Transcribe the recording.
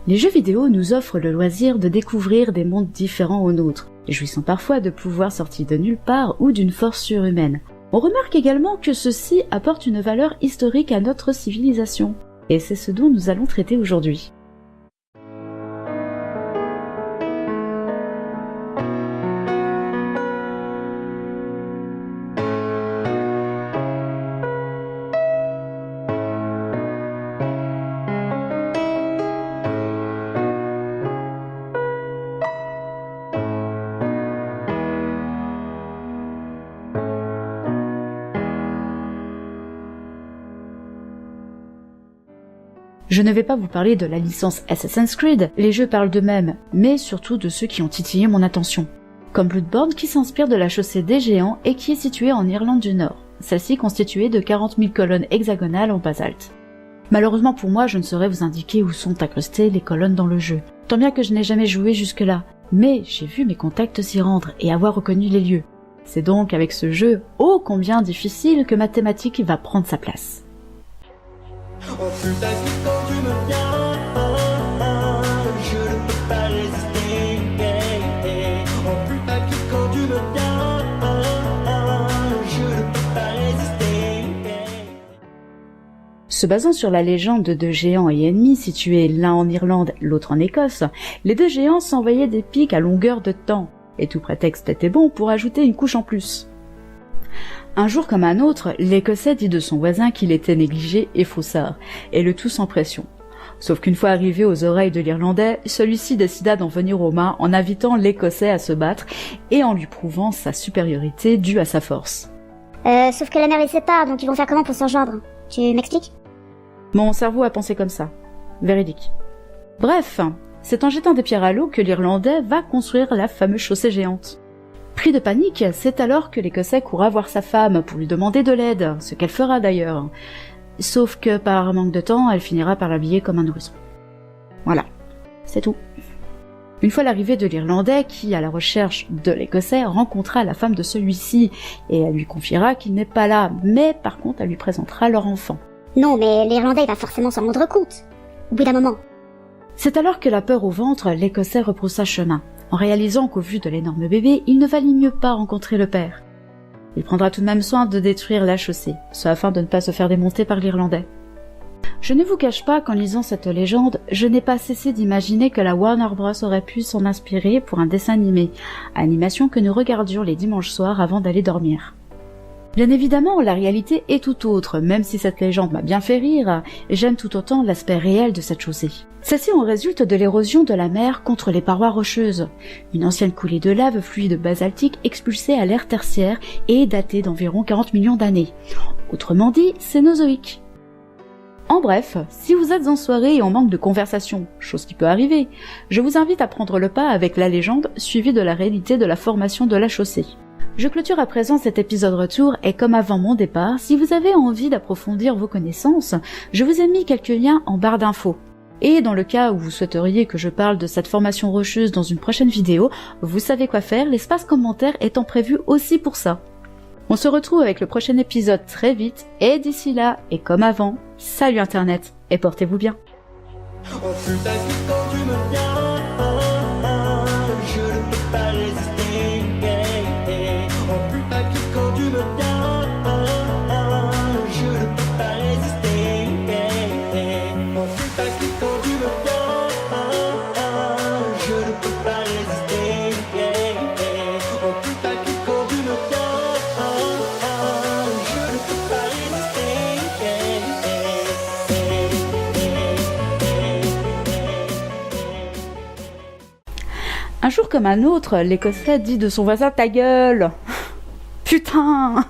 Les jeux vidéo nous offrent le loisir de découvrir des mondes différents aux nôtres, jouissant parfois de pouvoirs sortis de nulle part ou d'une force surhumaine. On remarque également que ceux-ci apportent une valeur historique à notre civilisation, et c'est ce dont nous allons traiter aujourd'hui. Je ne vais pas vous parler de la licence Assassin's Creed, les jeux parlent d'eux-mêmes, mais surtout de ceux qui ont titillé mon attention. Comme Bloodborne qui s'inspire de la chaussée des géants et qui est située en Irlande du Nord, celle-ci constituée de 40 000 colonnes hexagonales en basalte. Malheureusement pour moi, je ne saurais vous indiquer où sont incrustées les colonnes dans le jeu, tant bien que je n'ai jamais joué jusque-là, mais j'ai vu mes contacts s'y rendre et avoir reconnu les lieux. C'est donc avec ce jeu, ô combien difficile, que ma thématique va prendre sa place. Oh putain, quand tu me viens, je ne peux pas résister. Oh putain, quand tu me viens, je ne peux pas résister. Se basant sur la légende de deux géants et ennemis situés l'un en Irlande, l'autre en Écosse, les deux géants s'envoyaient des piques à longueur de temps, et tout prétexte était bon pour ajouter une couche en plus. Un jour comme un autre, l'Écossais dit de son voisin qu'il était négligé et faussard, et le tout sans pression. Sauf qu'une fois arrivé aux oreilles de l'Irlandais, celui-ci décida d'en venir aux mains en invitant l'Écossais à se battre et en lui prouvant sa supériorité due à sa force. Sauf que la mer les sépare, donc ils vont faire comment pour se rejoindre? Tu m'expliques? Mon cerveau a pensé comme ça. Véridique. Bref, c'est en jetant des pierres à l'eau que l'Irlandais va construire la fameuse chaussée géante. Pris de panique, c'est alors que l'Écossais courra voir sa femme pour lui demander de l'aide, ce qu'elle fera d'ailleurs. Sauf que par manque de temps, elle finira par l'habiller comme un nourrisson. Voilà, c'est tout. Une fois l'arrivée de l'Irlandais, qui, à la recherche de l'Écossais, rencontra la femme de celui-ci, et elle lui confiera qu'il n'est pas là, mais par contre elle lui présentera leur enfant. Non, mais l'Irlandais il va forcément s'en rendre compte. Au bout d'un moment. C'est alors que la peur au ventre, l'Écossais rebroussa chemin, en réalisant qu'au vu de l'énorme bébé, il ne valait mieux pas rencontrer le père. Il prendra tout de même soin de détruire la chaussée, ce afin de ne pas se faire démonter par l'Irlandais. Je ne vous cache pas qu'en lisant cette légende, je n'ai pas cessé d'imaginer que la Warner Bros aurait pu s'en inspirer pour un dessin animé, animation que nous regardions les dimanches soirs avant d'aller dormir. Bien évidemment, la réalité est tout autre, même si cette légende m'a bien fait rire, j'aime tout autant l'aspect réel de cette chaussée. Celle-ci en résulte de l'érosion de la mer contre les parois rocheuses, une ancienne coulée de lave fluide basaltique expulsée à l'ère tertiaire et datée d'environ 40 millions d'années. Autrement dit, cénozoïque. En bref, si vous êtes en soirée et en manque de conversation, chose qui peut arriver, je vous invite à prendre le pas avec la légende suivie de la réalité de la formation de la chaussée. Je clôture à présent cet épisode retour et comme avant mon départ, si vous avez envie d'approfondir vos connaissances, je vous ai mis quelques liens en barre d'infos. Et dans le cas où vous souhaiteriez que je parle de cette formation rocheuse dans une prochaine vidéo, vous savez quoi faire, l'espace commentaire étant prévu aussi pour ça. On se retrouve avec le prochain épisode très vite, et d'ici là, et comme avant, salut Internet, et portez-vous bien. Oh putain, quand tu me viens, je ne peux pas résister. Oh putain, quand tu me viens, je ne peux pas résister. Oh putain, quand tu me viens, je ne peux pas résister. Oh putain, quand tu me viens, je ne peux pas Un jour comme un autre, l'Écossais dit de son voisin « Ta gueule !» Putain!